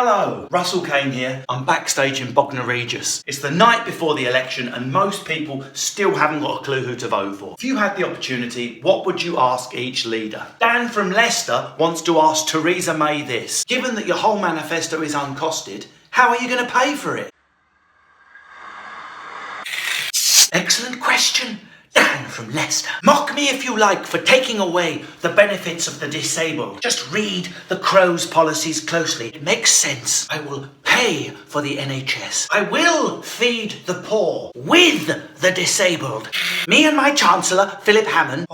Hello, Russell Kane here. I'm backstage in Bognor Regis. It's the night before the election and most people still haven't got a clue who to vote for. If you had the opportunity, what would you ask each leader? Dan from Leicester wants to ask Theresa May this. Given that your whole manifesto is uncosted, how are you going to pay for it? Excellent question. Dan from Leicester. Mock me if you like for taking away the benefits of the disabled. Just read the Crow's policies closely. It makes sense. I will pay for the NHS. I will feed the poor with the disabled. Me and my Chancellor, Philip Hammond,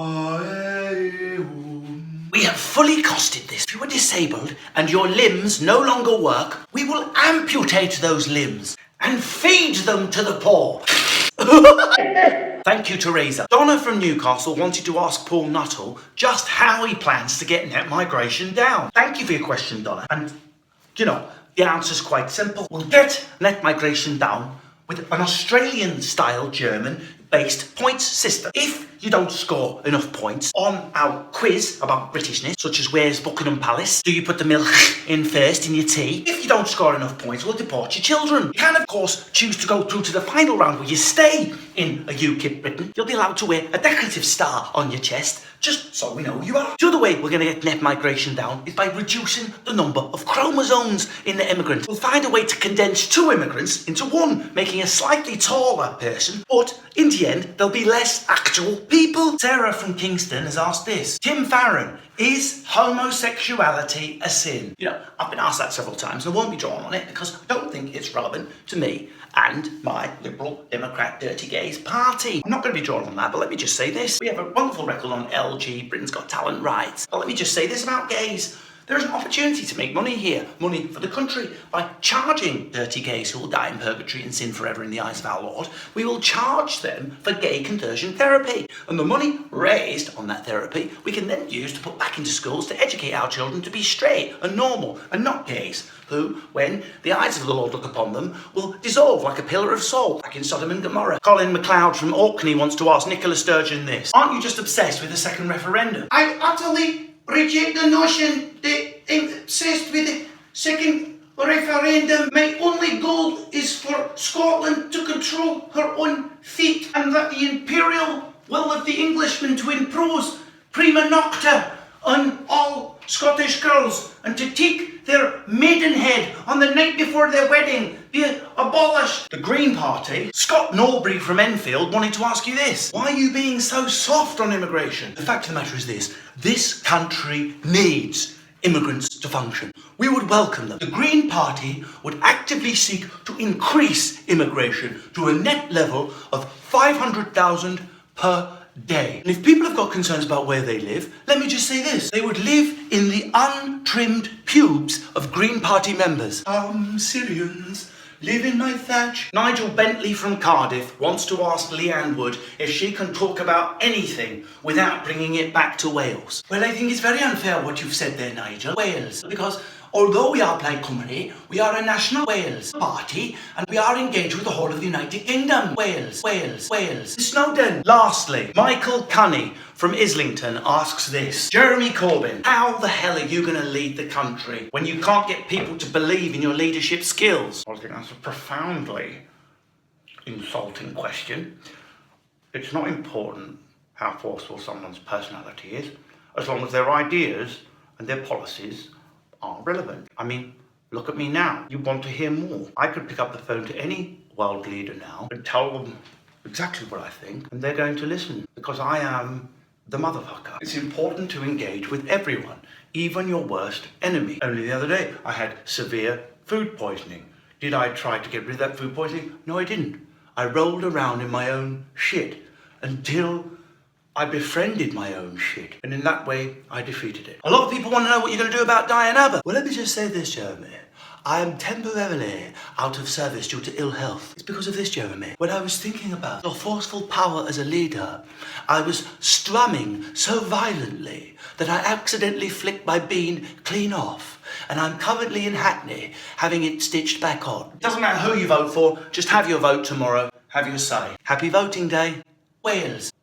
we have fully costed this. If you are disabled and your limbs no longer work, we will amputate those limbs and feed them to the poor. Thank you, Theresa. Donna from Newcastle wanted to ask Paul Nuttall just how he plans to get net migration down. Thank you for your question, Donna. And, you know, the answer's quite simple. We'll get net migration down with an Australian-style German-based points system. If you don't score enough points on our quiz about Britishness, such as where's Buckingham Palace, do you put the milk in first in your tea? If you don't score enough points, we'll deport your children. You can, of course, choose to go through to the final round where you stay in a UKIP Britain. You'll be allowed to wear a decorative star on your chest, just so we know who you are. The other way we're going to get net migration down is by reducing the number of chromosomes in the immigrant. We'll find a way to condense two immigrants into one, making a slightly taller person, but in the end, there'll be less actual people. Sarah from Kingston has asked this. Tim Farron, is homosexuality a sin? You know, I've been asked that several times and I won't be drawn on it because I don't think it's relevant to me and my Liberal Democrat Dirty Gays party. I'm not going to be drawn on that, but let me just say this. We have a wonderful record on LG, Britain's Got Talent rights. But let me just say this about gays. There is an opportunity to make money here, money for the country, by charging dirty gays who will die in purgatory and sin forever in the eyes of our Lord. We will charge them for gay conversion therapy. And the money raised on that therapy, we can then use to put back into schools to educate our children to be straight and normal and not gays, who, when the eyes of the Lord look upon them, will dissolve like a pillar of salt, like in Sodom and Gomorrah. Colin MacLeod from Orkney wants to ask Nicola Sturgeon this. Aren't you just obsessed with the second referendum? I utterly reject the notion that I'm obsessed with the second referendum. My only goal is for Scotland to control her own fate and that the imperial will of the Englishman to impose prima nocta on all Scottish girls and to take their maidenhead on the night before their wedding be abolished. The Green Party, Scott Norbury from Enfield, wanted to ask you this. Why are you being so soft on immigration? The fact of the matter is this country needs immigrants to function. We would welcome them. The Green Party would actively seek to increase immigration to a net level of 500,000 per day. And if people have got concerns about where they live, let me just say this. They would live in the untrimmed pubes of Green Party members. Syrians live in my thatch. Nigel Bentley from Cardiff wants to ask Leanne Wood if she can talk about anything without bringing it back to Wales. Well, I think it's very unfair what you've said there, Nigel. Wales, because although we are Plaid Cymru, we are a national Wales party and we are engaged with the whole of the United Kingdom. Wales. Snowden. Lastly, Michael Cunny from Islington asks this. Jeremy Corbyn, how the hell are you going to lead the country when you can't get people to believe in your leadership skills? I think that's a profoundly insulting question. It's not important how forceful someone's personality is, as long as their ideas and their policies are relevant. I mean, look at me now. You want to hear more. I could pick up the phone to any world leader now and tell them exactly what I think, and they're going to listen, because I am the motherfucker. It's important to engage with everyone, even your worst enemy. Only the other day, I had severe food poisoning. Did I try to get rid of that food poisoning? No, I didn't. I rolled around in my own shit until I befriended my own shit, and in that way, I defeated it. A lot of people want to know what you're going to do about Diane Abbott. Well, let me just say this, Jeremy. I am temporarily out of service due to ill health. It's because of this, Jeremy. When I was thinking about your forceful power as a leader, I was strumming so violently that I accidentally flicked my bean clean off, and I'm currently in Hackney having it stitched back on. It doesn't matter who you vote for, just have your vote tomorrow. Have your say. Happy voting day, Wales.